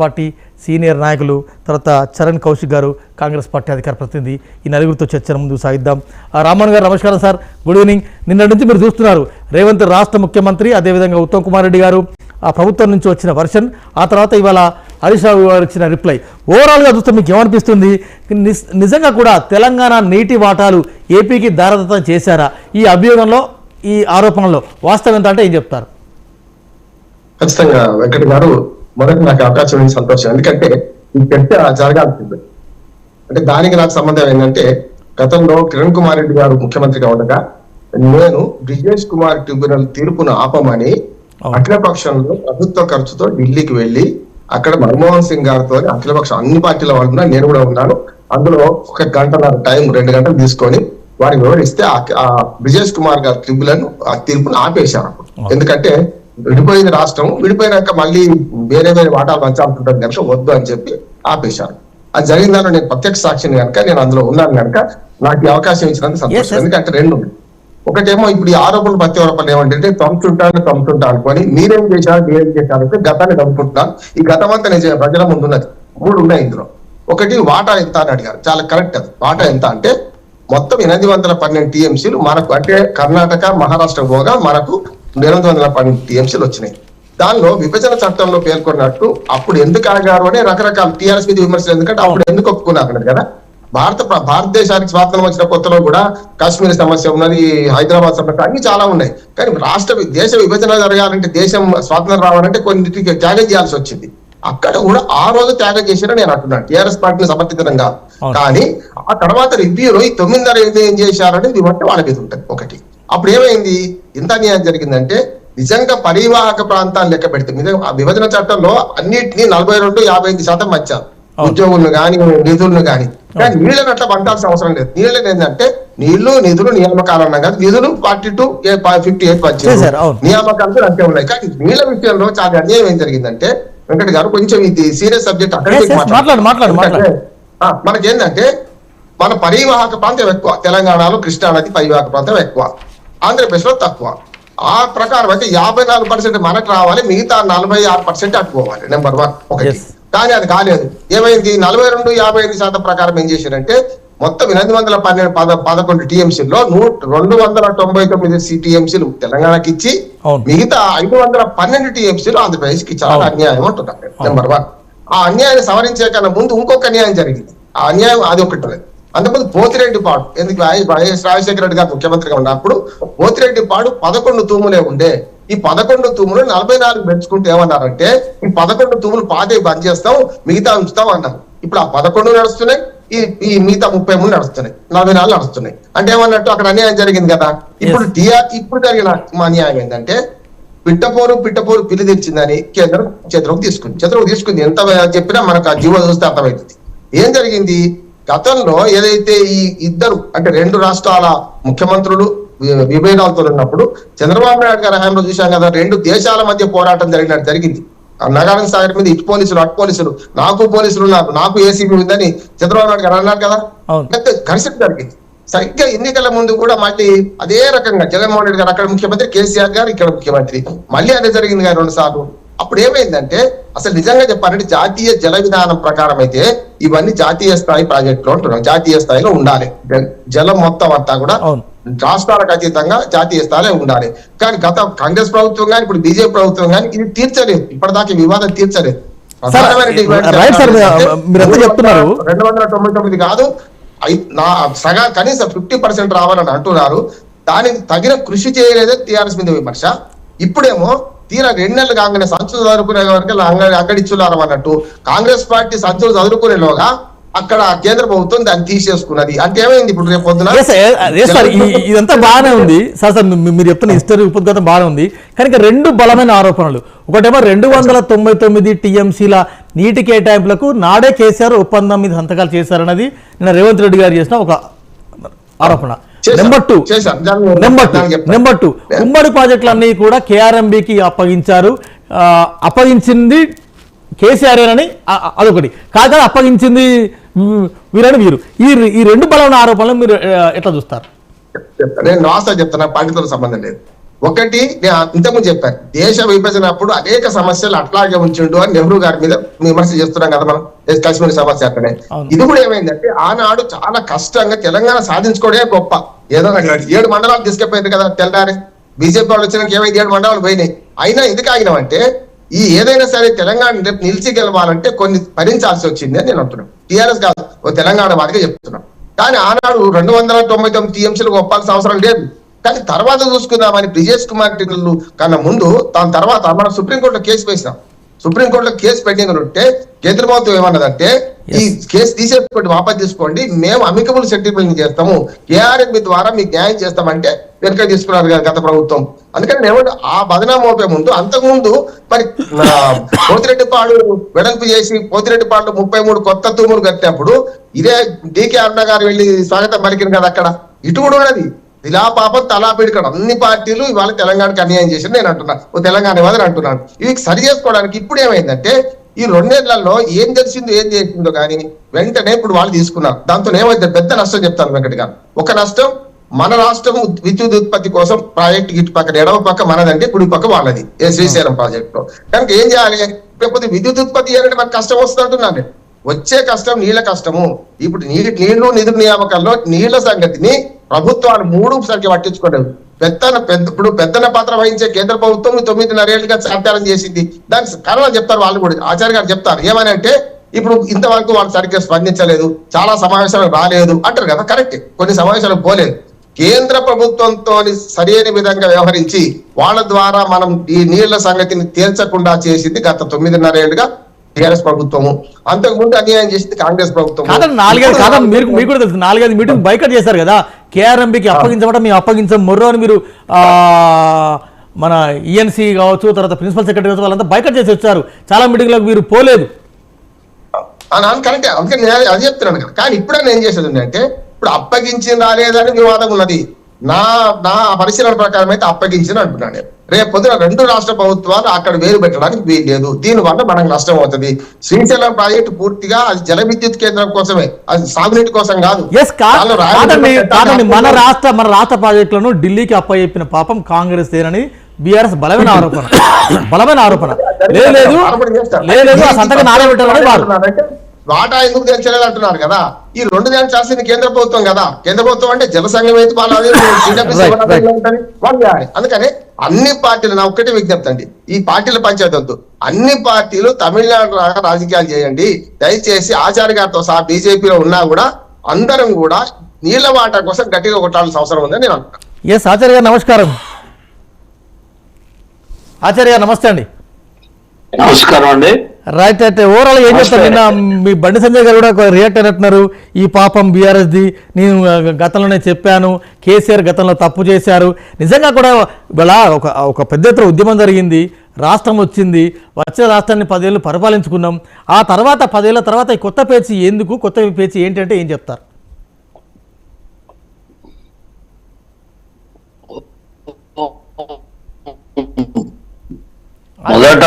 Party senior నాయకులు తర్వాత చరణ్ కౌశిక్ గారు కాంగ్రెస్ పార్టీ అధికార ప్రతినిధి ఈ నలుగురితో చర్చను ముందుకు సాగిద్దాం. రామన్ గారు నమస్కారం సార్, గుడ్ ఈవినింగ్. నిన్న నుంచి మీరు చూస్తున్నారు రేవంత్ రాష్ట్ర ముఖ్యమంత్రి, అదేవిధంగా ఉత్తమ్ కుమార్ రెడ్డి గారు ఆ ప్రభుత్వం నుంచి వచ్చిన వర్షన్, ఆ తర్వాత ఇవాళ హరీష్ రావు గారు ఇచ్చిన రిప్లై. ఓవరాల్గా చూస్తే మీకు ఏమనిపిస్తుంది? నిజంగా కూడా తెలంగాణ నీటి వాటాలు ఏపీకి దారదత్తం చేశారా? ఈ అభియోగంలో ఈ ఆరోపణలో వాస్తవం ఎంత అంటే ఏం చెప్తారు? ఖచ్చితంగా వెంకట గారు, మొదటి నాకు అవకాశం ఇచ్చిన సంతోషం. ఎందుకంటే ఈ చర్చ జరగాల్సింది. అంటే దానికి నాకు సంబంధం ఏంటంటే, గతంలో కిరణ్ కుమార్ రెడ్డి గారు ముఖ్యమంత్రిగా ఉండగా నేను బ్రిజేష్ కుమార్ ట్రిబ్యునల్ తీర్పును ఆపమని అఖిలపక్షంలో ప్రభుత్వ ఖర్చుతో ఢిల్లీకి వెళ్లి అక్కడ మన్మోహన్ సింగ్ గారితో అఖిలపక్షం అన్ని పార్టీల వాళ్ళు ఉన్నా, నేను కూడా ఉన్నాను. అందులో 1 గంటన్నర టైం 2 గంటలు తీసుకొని వారికి వివరిస్తే ఆ బ్రిజేష్ కుమార్ గారి ట్రిబ్యునల్ ఆ తీర్పును ఆపేశారు. ఎందుకంటే విడిపోయింది రాష్ట్రం, విడిపోయినాక మళ్ళీ వేరే వేరే వాటాలు పంచాల్సింటుంది కనుక వద్దు అని చెప్పి ఆపేశారు. అది జరిగిందాను నేను ప్రత్యక్ష సాక్షిని కనుక, నేను అందులో ఉన్నాను కనుక నాకు ఈ అవకాశం ఇచ్చినందుకు సంతోషం. ఎందుకంటే రెండు, ఒకటేమో ఇప్పుడు ఈ ఆరోపణలు ప్రత్యారోపణలు ఏమంటే తమ్ముతుంటా అనుకొని మీరేం చేశారంటే గతాన్ని నమ్ముకుంటున్నాను. ఈ గతం అంతా నిజమే, ప్రజల ముందు ఉన్నది. 3 ఉన్నాయి ఇందులో. ఒకటి వాటా ఎంత అని అడిగారు, చాలా కరెక్ట్. అది వాటా ఎంత అంటే మొత్తం 812 టీఎంసీలు మనకు, అంటే కర్ణాటక మహారాష్ట్ర పోగా మనకు 812 టీఎంసీలు వచ్చినాయి. దానిలో విభజన చట్టంలో పేర్కొన్నట్టు అప్పుడు ఎందుకు ఆగారు అనే రకరకాల టీఆర్ఎస్ మీద విమర్శలు. ఎందుకంటే అప్పుడు ఎందుకు ఒప్పుకున్నారు కదా, భారతదేశానికి స్వాతంత్రం వచ్చిన కొత్తలో కూడా కాశ్మీర్ సమస్య ఉన్నది, హైదరాబాద్ సమస్య, అన్ని చాలా ఉన్నాయి. కానీ దేశ విభజన జరగాలంటే, దేశం స్వాతంత్రం రావాలంటే కొన్నిటికి త్యాగం చేయాల్సి వచ్చింది. అక్కడ కూడా ఆ రోజు త్యాగం చేశారని నేను అంటున్నాను, టీఆర్ఎస్ పార్టీని సమర్థించడం కాదు. కానీ ఆ తర్వాత రివ్యూలో ఈ 9.5 ఏం చేశారనేది బట్టి వాళ్ళ మీద ఉంటుంది. ఒకటి, అప్పుడు ఏమైంది, ఎంత అన్యాయం జరిగిందంటే, నిజంగా పరివాహక ప్రాంతాన్ని లెక్క పెడితే మీద ఆ విభజన చట్టంలో అన్నిటినీ 42-55% వచ్చారు, ఉద్యోగులను కానీ నిధులను కానీ. కానీ నీళ్ళని అట్లా పంటాల్సిన అవసరం లేదు. నీళ్ళని ఏంటంటే నిధులు నియామకాలు అన్నా కాదు, నిధులు 42-58 వచ్చారు, నియామకాలు అంతే ఉన్నాయి. కానీ నీళ్ళ విషయంలో చాలా అన్యాయం ఏం జరిగిందంటే, వెంకట గారు కొంచెం ఇది సీరియస్ సబ్జెక్ట్, అక్కడ మనకేంటంటే మన పరివాహక ప్రాంతం ఎక్కువ, తెలంగాణలో కృష్ణా నది పరివాహక ప్రాంతం ఎక్కువ, ఆంధ్రప్రదేశ్ లో తక్కువ. ఆ ప్రకారం అయితే 54% మనకు రావాలి, మిగతా 46% అట్టుకోవాలి. నెంబర్ 1 ఒకటి. కానీ అది కాలేదు. ఏమైంది, 42-55% ప్రకారం ఏం చేశారంటే మొత్తం 811 టీఎంసీలో 299 టీఎంసీలు తెలంగాణకి ఇచ్చి మిగతా 512 టీఎంసీలు ఆంధ్రప్రదేశ్ కి చాలా అన్యాయం అంటున్నారు. నెంబర్ 1. ఆ అన్యాయాన్ని సవరించే కన్నా ముందు ఇంకొక అన్యాయం జరిగింది. ఆ అన్యాయం అది ఒకటి. అంతకుముందు పోతిరెడ్డిపాడు, ఎందుకు వైఎస్ రాజశేఖర రెడ్డి గారు ముఖ్యమంత్రిగా ఉన్నప్పుడు పోతిరెడ్డిపాడు 11 తూములే ఉండే. ఈ 11 తూములు 44 పెంచుకుంటే ఏమన్నారంటే, ఈ 11 తూములు పాతే బంద్ చేస్తాం, మిగతా ఉంచుతాం అన్నారు. ఇప్పుడు ఆ 11 నడుస్తున్నాయి, ఈ మిగతా 33 నడుస్తున్నాయి, 44 నడుస్తున్నాయి. అంటే ఏమన్నట్టు అక్కడ అన్యాయం జరిగింది కదా. ఇప్పుడు జరిగిన అన్యాయం ఏంటంటే, పిట్టపోరు పిల్లి తెచ్చిందని కేంద్రం చేతిలోకి తీసుకుంది. ఎంత చెప్పినా మనకు ఆ జీవో చూస్తే అర్థమవుతుంది. ఏం జరిగింది, గతంలో ఏదైతే ఈ ఇద్దరు, అంటే 2 రాష్ట్రాల ముఖ్యమంత్రులు విభేదాలతో ఉన్నప్పుడు చంద్రబాబు నాయుడు గారి హయాంలో చూశాం కదా, 2 దేశాల మధ్య పోరాటం జరిగింది. నగారం సాగర్ మీద ఇటు పోలీసులు అటు పోలీసులు, నాకు పోలీసులు ఉన్నారు, నాకు ఏసీబీ ఉందని చంద్రబాబు నాయుడు గారు అన్నారు కదా. ఘర్షణ జరిగింది. సరిగ్గా ఎన్నికల ముందు కూడా మళ్ళీ అదే రకంగా జగన్మోహన్ రెడ్డి గారు అక్కడ ముఖ్యమంత్రి, కేసీఆర్ గారు ఇక్కడ ముఖ్యమంత్రి, మళ్ళీ అదే జరిగింది కదా 2 సార్లు. అప్పుడు ఏమైందంటే, అసలు నిజంగా చెప్పాలంటే జాతీయ జల విధానం ప్రకారం అయితే ఇవన్నీ జాతీయ స్థాయి ప్రాజెక్టులు అంటున్నాం, జాతీయ స్థాయిలో ఉండాలి. జలం మొత్తం అంతా కూడా రాష్ట్రాలకు అతీతంగా జాతీయ స్థాయిలో ఉండాలి. కానీ గత కాంగ్రెస్ ప్రభుత్వం కానీ ఇప్పుడు బీజేపీ ప్రభుత్వం కానీ ఇది తీర్చలేదు, ఇప్పటిదాకా వివాదం తీర్చలేదు. 299 కాదు, కనీసం 50% రావాలని అంటున్నారు. దానికి తగిన కృషి చేయలేదే టీఆర్ఎస్ మీద విమర్శ. ఇప్పుడేమో తీరా 2 నెలలు కాగానే సంచులు చదువుకునే వరకు అక్కడిచ్చున్నారు అన్నట్టు, కాంగ్రెస్ పార్టీ సంచులు చదువుకునేలోగా అక్కడ కేంద్ర ప్రభుత్వం దాన్ని తీసేసుకున్నది. అంటే ఏమైంది ఇప్పుడు రేపు పొద్దున? ఇదంతా బాగానే ఉంది సార్, మీరు చెప్తున్న హిస్టరీ ఉపద్ఘాతం బాగానే ఉంది. కానీ 2 బలమైన ఆరోపణలు. ఒకటేమో 299 టీఎంసీల నీటి కేటాయింపులకు నాడే కేసీఆర్ ఒప్పందం మీద సంతకాలు చేశారన్నది నిన్న రేవంత్ రెడ్డి గారు చేసిన ఒక ఆరోపణ. నెంబర్ 2 ఉమ్మడి ప్రాజెక్టులన్నీ కూడా కేఆర్ఎంబీకి అప్పగించారు, అప్పగించింది కేసీఆర్ అని అదొకటి కాదు, అప్పగించింది వీరని వీరు. ఈ 2 బలమైన ఆరోపణలు మీరు ఎట్లా చూస్తారు? నేను వాస్తవం చెప్తున్నా, పార్టీతో సంబంధం లేదు. ఒకటి నేను ఇంతకుముందు చెప్పాను, దేశ విభజన అప్పుడు అనేక సమస్యలు అట్లాగే ఉంచిండు అని నెహ్రూ గారి మీద విమర్శ చేస్తున్నాం కదా మనం, కాశ్మీర్ సమస్య అక్కడే. ఇది కూడా ఏమైందంటే ఆనాడు చాలా కష్టంగా తెలంగాణ సాధించుకోవడమే గొప్ప. ఏదో 7 మండలాలు తీసుకుపోయింది కదా తెల్లారి, బీజేపీ వాళ్ళు వచ్చినాక ఏమైంది 7 మండలాలు పోయినాయి. అయినా ఎందుకు ఆగినామంటే ఈ ఏదైనా సరే తెలంగాణ నిలిచి గెలవాలంటే కొన్ని భరించాల్సి వచ్చింది అని నేను అంటున్నాను. టీఆర్ఎస్ కాదు, ఓ తెలంగాణ వాదిగా చెప్తున్నాను. కానీ ఆనాడు 299 టీఎంసీలకు ఒప్పాల్సిన అవసరం లేదు. కానీ తర్వాత చూసుకుందామని బ్రిజేష్ కుమార్ టిల్లు కన్నా ముందు దాని తర్వాత మనం సుప్రీంకోర్టులో కేసు వేసినాం. సుప్రీంకోర్టులో కేసు పెండింగ్ ఉంటే కేంద్ర ప్రభుత్వం ఏమన్నదంటే ఈ కేసు తీసేసుకోండి, వాపస్ తీసుకోండి, మేము అమికబుల్ సెటిల్మెంట్ చేస్తాము, కేఆర్ఎంబి ద్వారా మీకు న్యాయం చేస్తామంటే వెనక తీసుకున్నారు కదా గత ప్రభుత్వం. అందుకని ఏమంటే ఆ బదనా మోపే ముందు అంతకుముందు మరి పోతిరెడ్డిపాడు వెడల్పు చేసి పోతిరెడ్డిపాడు 33 కొత్త తూములు కట్టినప్పుడు ఇదే డికే అరుణ గారు వెళ్ళి స్వాగతం పలికిన కదా అక్కడ. ఇటు కూడా ఉన్నది ఇలా పాపం తలా పిడికడం అన్ని పార్టీలు ఇవాళ తెలంగాణకి అన్యాయం చేసి నేను అంటున్నా, ఓ తెలంగాణ వాదని అంటున్నాను. ఇవి సరి చేసుకోవడానికి ఇప్పుడు ఏమైందంటే ఈ 2 నెలల్లో ఏం తెలిసిందో ఏం చేసిందో కానీ వెంటనే ఇప్పుడు వాళ్ళు తీసుకున్నారు. దాంతో ఏమైతే పెద్ద నష్టం చెప్తాను వెంకట గారు. ఒక నష్టం, మన రాష్ట్రం విద్యుత్ ఉత్పత్తి కోసం ప్రాజెక్ట్ ఇటు పక్కన ఎడమ పక్క మనదంటే కుడి పక్క వాళ్ళది శ్రీశైలం ప్రాజెక్ట్ లో. కనుక ఏం చేయాలి, లేకపోతే విద్యుత్ ఉత్పత్తి చేయాలంటే మనకు కష్టం వస్తుంది అంటున్నాను నేను. వచ్చే కష్టం నీళ్ల కష్టము. ఇప్పుడు నీళ్లు నిధుల నియామకాల్లో నీళ్ల సంగతిని ప్రభుత్వాలు 3 సంఖ్య పట్టించుకోలేదు. ఇప్పుడు పెద్దన పాత్ర వహించే కేంద్ర ప్రభుత్వం 9.5 ఏళ్ళుగా సంచారం చేసింది. దానికి కారణం చెప్తారు వాళ్ళు కూడా, ఆచార్య గారు చెప్తారు. ఏమని అంటే ఇప్పుడు ఇంతవరకు వాళ్ళు సరిగ్గా స్పందించలేదు, చాలా సమావేశాలు రాలేదు అంటారు కదా. కరెక్ట్, కొన్ని సమావేశాలకు పోలేదు. కేంద్ర ప్రభుత్వంతో సరైన విధంగా వ్యవహరించి వాళ్ళ ద్వారా మనం ఈ నీళ్ల సంగతిని తేల్చకుండా చేసింది గత 9.5 ఏళ్ళుగా టీఆర్ఎస్ ప్రభుత్వము. అంతకు ముందు అన్యాయం చేసింది కాంగ్రెస్ ప్రభుత్వం. మీకు కూడా తెలుసు, 4-5 మీటింగ్ బైకట్ చేశారు కదా. కేఆర్ఎంబికి అప్పగించడం, మేము అప్పగించాం మొర్రో అని మీరు మన ఈఎన్సీ కావచ్చు, తర్వాత ప్రిన్సిపల్ సెక్రటరీ కావచ్చు, వాళ్ళంతా బైకట్ చేసి వచ్చారు. చాలా మీటింగ్లకు మీరు పోలేదు. కరెక్టే, అందుకే నేను అది చెప్తున్నాను కదా. కానీ ఇప్పుడైనా ఏం చేసేది అంటే ఇప్పుడు అప్పగించిన రాలేదని వివాదం ఉన్నది. నా పరిశీలన ప్రకారం అయితే అప్పగించిన అంటున్నాను. రేపు పొద్దున 2 రాష్ట్ర ప్రభుత్వాలు అక్కడ వేరు పెట్టడానికి వీల్లేదు. దీనివల్ల మనకు నష్టం అవుతుంది. శ్రీశైలం ప్రాజెక్టు పూర్తిగా అది జల విద్యుత్ కేంద్రం కోసమే, అది సాగునీటి కోసం కాదు. మన రాష్ట్ర ప్రాజెక్టులను ఢిల్లీకి అప్పచెప్పిన పాపం కాంగ్రెస్ ఏనని బీఆర్ఎస్ బలమైన ఆరోపణ. లేదు సంతకం నానబెట్టాలని వారు వాటా ఎందుకు తెచ్చలేదు అంటున్నారు కదా. ఈ 2 తెచ్చాల్సింది కేంద్ర ప్రభుత్వం కదా. కేంద్ర ప్రభుత్వం అంటే జల సంఘం అయితే వాళ్ళు. అందుకని అన్ని పార్టీలు, నా ఒక్కటే విజ్ఞప్తి అండి, ఈ పార్టీల పంచాయతీ వద్దు, అన్ని పార్టీలు తమిళనాడు రాజకీయాలు చేయండి దయచేసి. ఆచార్య గారితో సహా బీజేపీలో ఉన్నా కూడా అందరం కూడా నీళ్ల వాటా కోసం గట్టిగా కొట్టాల్సిన అవసరం ఉందని నేను అంటున్నాను. ఎస్ ఆచార్య గారు నమస్కారం. ఆచార్య గారు నమస్తే అండి. నమస్కారం అండి. రైట్ అయితే ఓవరాల్ ఏం చెప్తారు? నిన్న మీ బండి సంజయ్ గారు కూడా రియాక్ట్ అయినట్టున్నారు. ఈ పాపం బీఆర్ఎస్ది, నేను గతంలోనే చెప్పాను, కేసీఆర్ గతంలో తప్పు చేశారు. నిజంగా కూడా ఇలా ఒక పెద్ద ఎత్తున ఉద్యమం జరిగింది, రాష్ట్రం వచ్చింది, వచ్చే రాష్ట్రాన్ని 10 ఏళ్ళు పరిపాలించుకున్నాం. ఆ తర్వాత 10 ఏళ్ళ తర్వాత ఈ కొత్త పేచి ఎందుకు, కొత్త పేచి ఏంటంటే ఏం చెప్తారు? మొదట